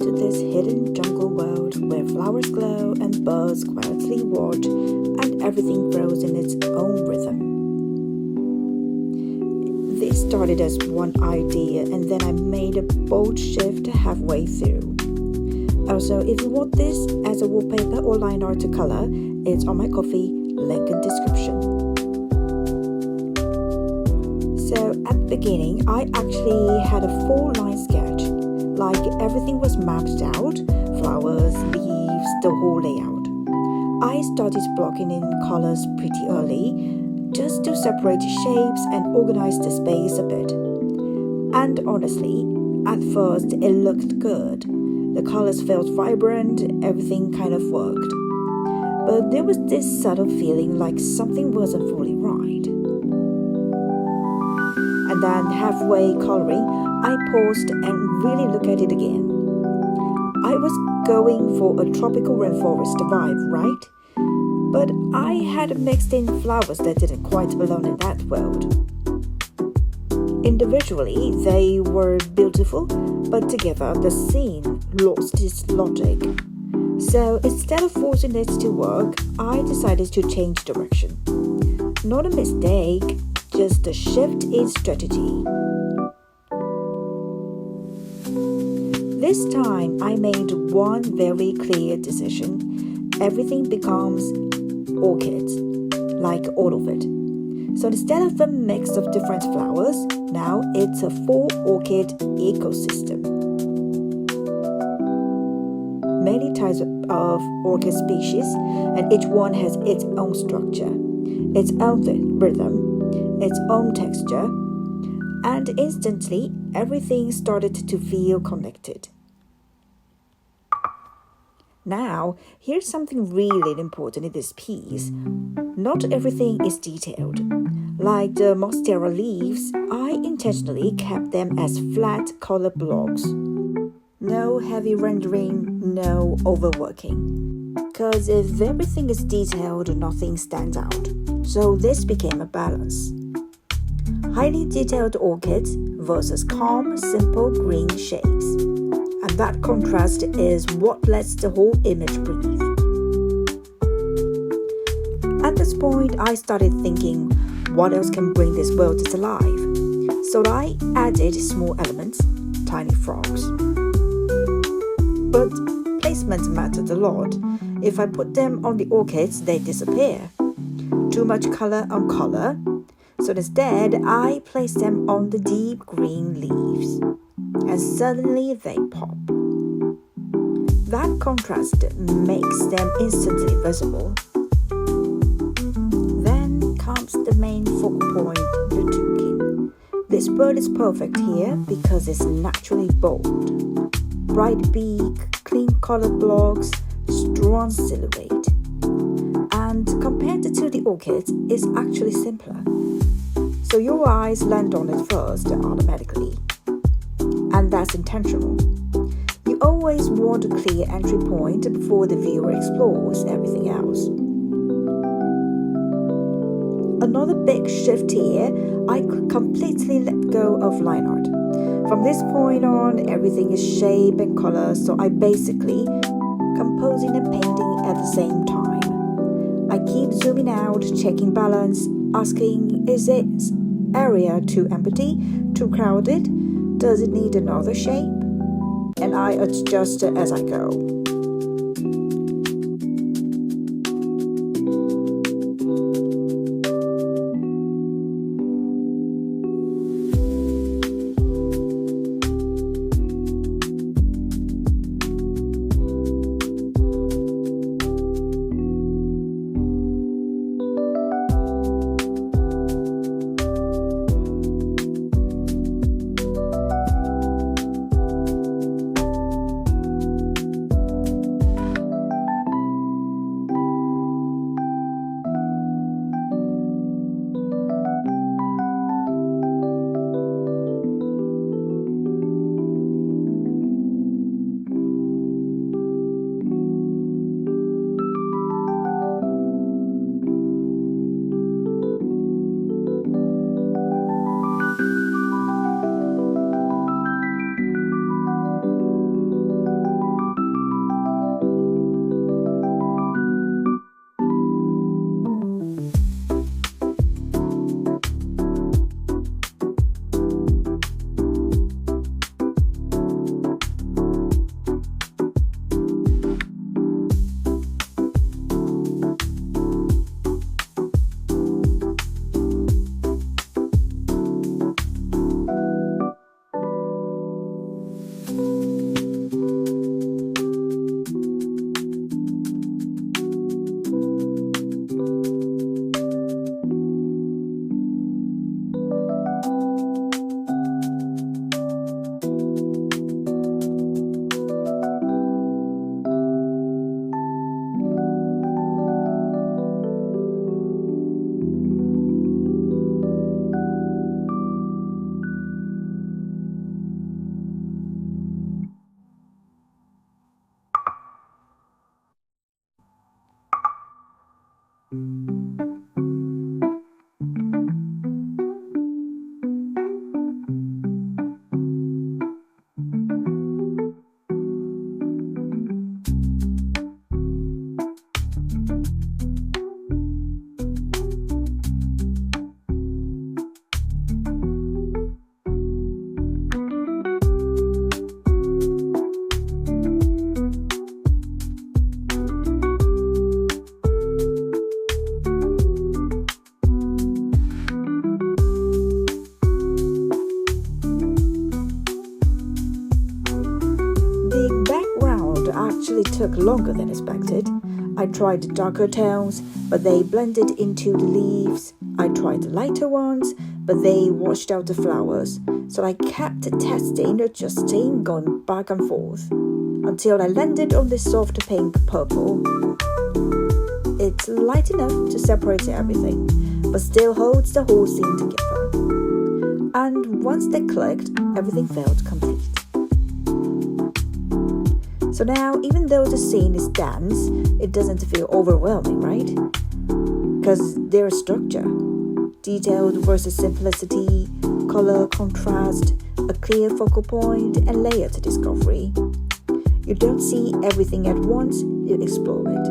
to this hidden jungle world where flowers glow and birds quietly watch and everything grows in its own rhythm. This started as one idea and then I made a bold shift halfway through. Also, if you want this as a wallpaper or line art to color, it's on my Ko-fi, link in description. So at the beginning, I actually had a full line sketch, like everything was mapped out, flowers, leaves, the whole layout. I started blocking in colors pretty early, just to separate shapes and organize the space a bit. And honestly, at first it looked good. The colors felt vibrant, everything kind of worked. But there was this subtle feeling like something wasn't fully right. And then halfway coloring, I paused and really looked at it again. I was going for a tropical rainforest vibe, right? But I had mixed in flowers that didn't quite belong in that world. Individually, they were beautiful, but together the scene lost its logic. So instead of forcing it to work, I decided to change direction. Not a mistake, just a shift in strategy. This time, I made one very clear decision. Everything becomes orchids, like all of it. So instead of a mix of different flowers, now it's a full orchid ecosystem. Many types of orchid species, and each one has its own structure, its own rhythm, its own texture, and instantly everything started to feel connected. Now, here's something really important in this piece. Not everything is detailed. Like the monstera leaves, I intentionally kept them as flat color blocks. No heavy rendering, no overworking. Because if everything is detailed, nothing stands out. So this became a balance. Highly detailed orchids versus calm, simple green shapes. And that contrast is what lets the whole image breathe. At this point, I started thinking, what else can bring this world to life? So I added small elements, tiny frogs. But placement mattered a lot. If I put them on the orchids, they disappear. Too much color on color. So instead, I placed them on the deep green leaves. And suddenly they pop. That contrast makes them instantly visible. Then comes the main focal point, the toucan. This bird is perfect here because it's naturally bold. Bright beak, clean colored blocks, strong silhouette. And compared to the orchids, it's actually simpler. So your eyes land on it first automatically. And that's intentional. You always want a clear entry point before the viewer explores everything else. Another big shift here, I could completely let go of line art. From this point on, everything is shape and color, so I basically composing and painting at the same time. I keep zooming out, checking balance, asking, is this area too empty, too crowded? Does it need another shape? And I adjust it as I go. The background actually took longer than expected. I tried darker tones, but they blended into the leaves. I tried lighter ones, but they washed out the flowers. So I kept testing, adjusting, going back and forth, until I landed on this soft pink purple. It's light enough to separate everything, but still holds the whole scene together. And once they clicked, everything felt complete. So now, even though the scene is dense, it doesn't feel overwhelming, right? Because there's structure. Detailed versus simplicity, color contrast, a clear focal point, and layered discovery. You don't see everything at once, you explore it.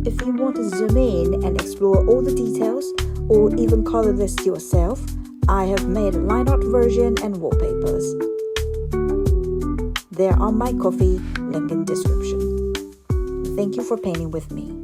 If you want to zoom in and explore all the details, or even color this yourself, I have made a line art version and wallpapers. They are on my Ko-fi, link in description. Thank you for painting with me.